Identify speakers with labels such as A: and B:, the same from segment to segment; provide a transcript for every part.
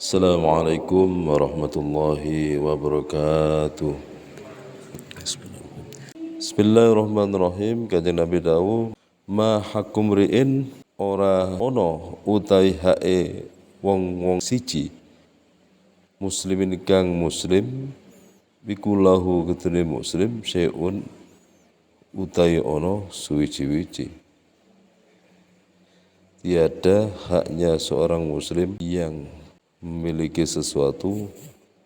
A: Assalamualaikum warahmatullahi wabarakatuh. Bismillahirrahmanirrahim. Kanjeng Nabi dawuh, ma hakum ri'in ora ono utai hae wong siji muslimin kang muslim bikulahu ketune muslim syai'un utai ono suwiji-wiji. Tiada haknya seorang muslim yang memiliki sesuatu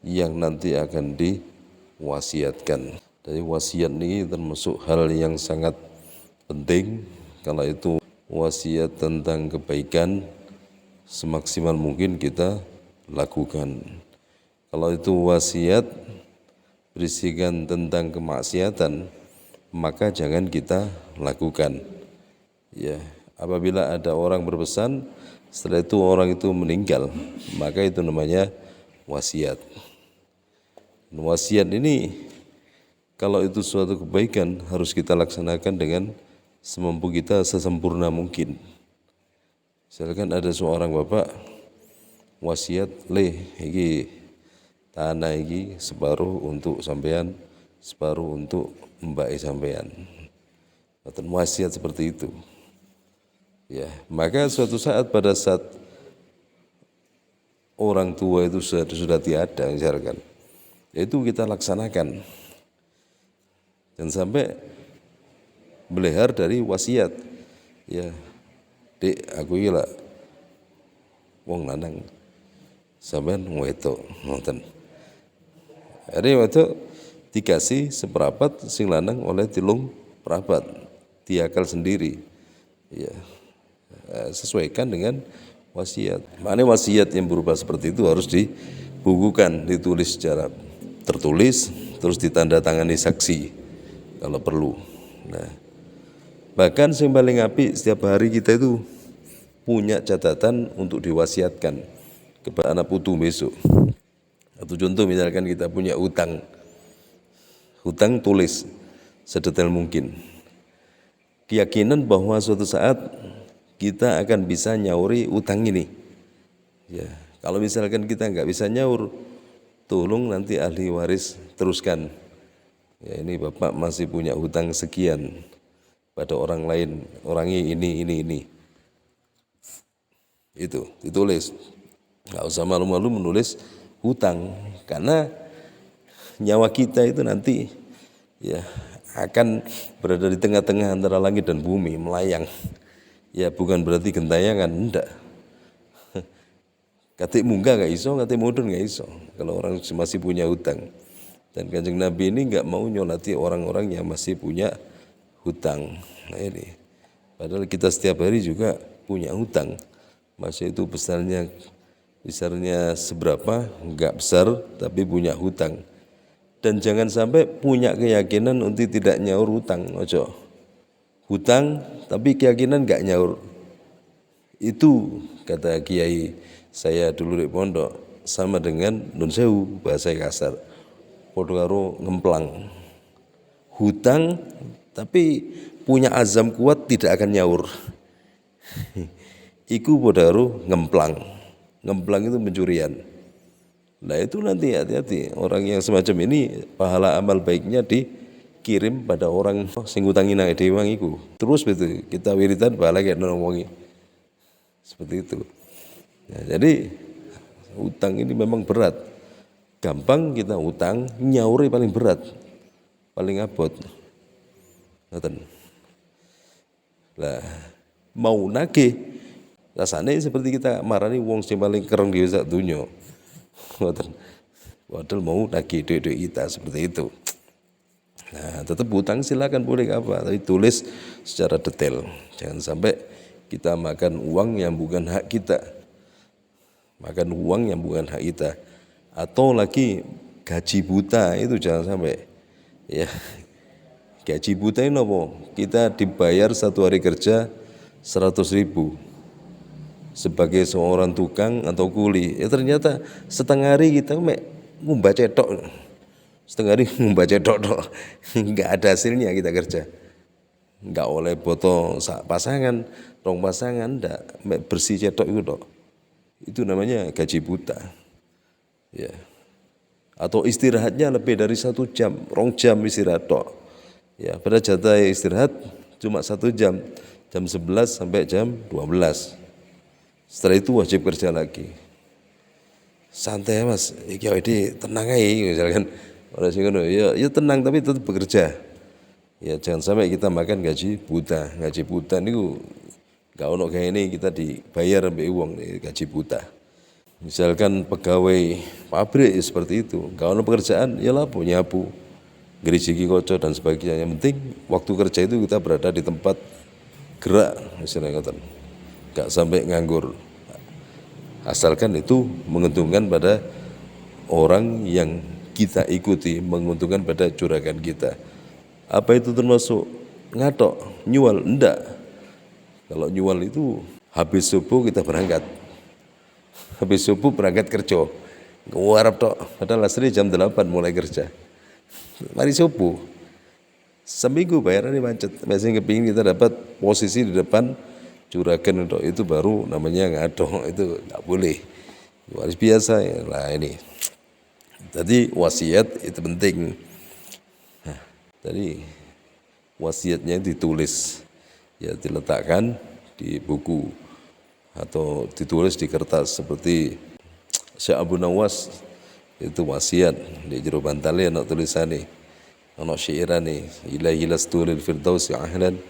A: yang nanti akan diwasiatkan. Jadi wasiat ini termasuk hal yang sangat penting. Kalau itu wasiat tentang kebaikan semaksimal mungkin kita lakukan. Kalau itu wasiat berisikan tentang kemaksiatan, maka jangan kita lakukan. Ya, apabila ada orang berpesan, setelah itu orang itu meninggal, maka itu namanya wasiat. Wasiat ini kalau itu suatu kebaikan harus kita laksanakan dengan semampu kita, sesempurna mungkin. Misalkan ada seorang bapak wasiat, iki tanah iki separuh untuk sampean, separuh untuk mbak sampean. Atau wasiat seperti itu. Ya, maka suatu saat pada saat orang tua itu sudah tiada misalkan, itu kita laksanakan. Dan sampai melehar dari wasiat. Ya, Dek, aku iki lak wong lanang. Sampean wedok, ngoten. Hari wedok dikasih seperapat, sing lanang oleh 3/4. Diakal sendiri. Ya. Sesuaikan dengan wasiat. Maknanya wasiat yang berupa seperti itu harus dibukukan, ditulis secara tertulis, terus ditandatangani saksi kalau perlu. Nah, bahkan yang paling apik setiap hari kita itu punya catatan untuk diwasiatkan kepada anak putu besok. Atau contoh misalkan kita punya hutang tulis sedetail mungkin. Keyakinan bahwa suatu saat kita akan bisa nyauri utang ini. Ya, kalau misalkan kita nggak bisa nyaur, tolong nanti ahli waris teruskan. Ya, ini bapak masih punya hutang sekian pada orang lain, orangnya ini. Itu ditulis. Nggak usah malu-malu menulis hutang, karena nyawa kita itu nanti ya akan berada di tengah-tengah antara langit dan bumi, melayang. Ya bukan berarti gentayangan, enggak. Katik munggah gak iso, katik mudun gak iso kalau orang masih punya hutang. Dan Kanjeng Nabi ini enggak mau nyolati orang-orang yang masih punya hutang. Nah ini, padahal kita setiap hari juga punya hutang. Masih itu besarnya seberapa, enggak besar tapi punya hutang. Dan jangan sampai punya keyakinan untuk tidak nyaur hutang, ojo. Hutang tapi keyakinan enggak nyaur. Itu kata kiai saya dulu di pondok sama dengan nun sewu bahasa kasar. Padha karo ngemplang. Hutang tapi punya azam kuat tidak akan nyaur. Iku padha karo ngemplang. Ngemplang itu pencurian. Nah itu nanti hati-hati, orang yang semacam ini pahala amal baiknya dikirim pada orang sing ngutangi nang dhewe iku. Terus betul kita wiridan pahala kayak nolongi. Seperti itu. Ya, jadi utang ini memang berat. Gampang kita utang, nyauri paling berat, paling abot. Ngoten. Lah, mau nagih rasane seperti kita marani wong sing paling kereng dhewe sak donya. Ngoten. Padahal mau nagih duit-duit kita seperti itu. Nah, tetap utang silakan boleh apa, tapi tulis secara detail. Jangan sampai kita makan uang yang bukan hak kita. Makan uang yang bukan hak kita. Atau lagi gaji buta, itu jangan sampai. Ya. Gaji buta ini apa? Kita dibayar 1 hari kerja 100.000 sebagai seorang tukang atau kuli. Ya ternyata setengah hari kita ngumba cetok. Setengah hari ngumba cetok tok. Enggak ada hasilnya kita kerja. Enggak oleh foto pasangan, rong pasangan, enggak bersih cetok itu tok. Itu namanya gaji buta. ya. Atau istirahatnya lebih dari 1 jam, 2 jam istirahat tok. Ya, pada jatah istirahat cuma 1 jam, jam 11 sampai jam 12. Setelah itu wajib kerja lagi. Santai mas, iki awake tenang aja misalkan. Orang sing ngono, ya tenang tapi tetap bekerja. Ya jangan sampai kita makan gaji buta. Gaji buta niku gak ono kayak ini kita dibayar sampai uang gaji buta. Misalkan pegawai pabrik ya seperti itu, gak ono pekerjaan ya lapo nyapu, gerijiki koco dan sebagainya. Yang penting waktu kerja itu kita berada di tempat gerak, misalnya ngoten. Gak sampai nganggur. Asalkan itu menguntungkan pada orang yang kita ikuti, menguntungkan pada juragan kita. Apa itu termasuk ngatok, nyual? Enggak. Kalau nyual itu habis subuh kita berangkat. Habis subuh berangkat kerja. Ngarep tok, padahal asli jam 8 mulai kerja. Mari subuh. Seminggu bayarannya macet. Biasanya kepingin kita dapat posisi di depan juragan itu baru namanya ngadong, itu nggak boleh. Harus biasa ya lah ini. Jadi wasiat itu penting. Nah, jadi wasiatnya ditulis, ya diletakkan di buku atau ditulis di kertas seperti Syekh Abu Nawas itu wasiat di jero bantale ana tulisane, ana syairane ilahi lastu lil firdausi ahlan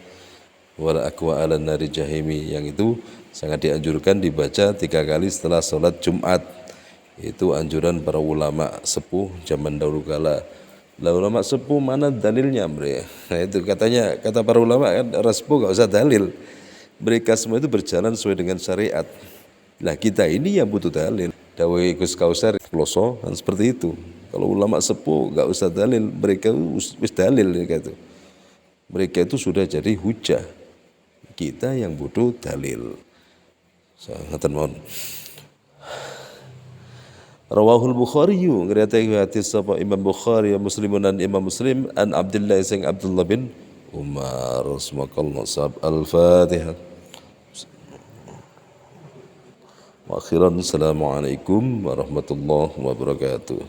A: wala akwa ala nari jahimi, yang itu sangat dianjurkan dibaca 3 kali setelah sholat Jumat. Itu anjuran para ulama sepuh zaman dahulu kala. Lah ulama sepuh mana dalilnya mereka? Nah itu katanya, kata para ulama kan orang sepuh gak usah dalil. Mereka semua itu berjalan sesuai dengan syariat. Lah kita ini yang butuh dalil. Dawuh Gus Kausar Ploso kan seperti itu. Kalau ulama sepuh gak usah dalil, mereka wis dalil gitu. Mereka itu sudah jadi hujah. Kita yang butuh dalil. Sangat mohon. Rawahul Bukhari ngriwayatake hadis sapa Imam Bukhari ya Muslimun dan Imam Muslim an Abdullah sing Abdullah bin Umar samakallahu sab al-Fatihah. Wa akhiran assalamualaikum warahmatullahi wabarakatuh.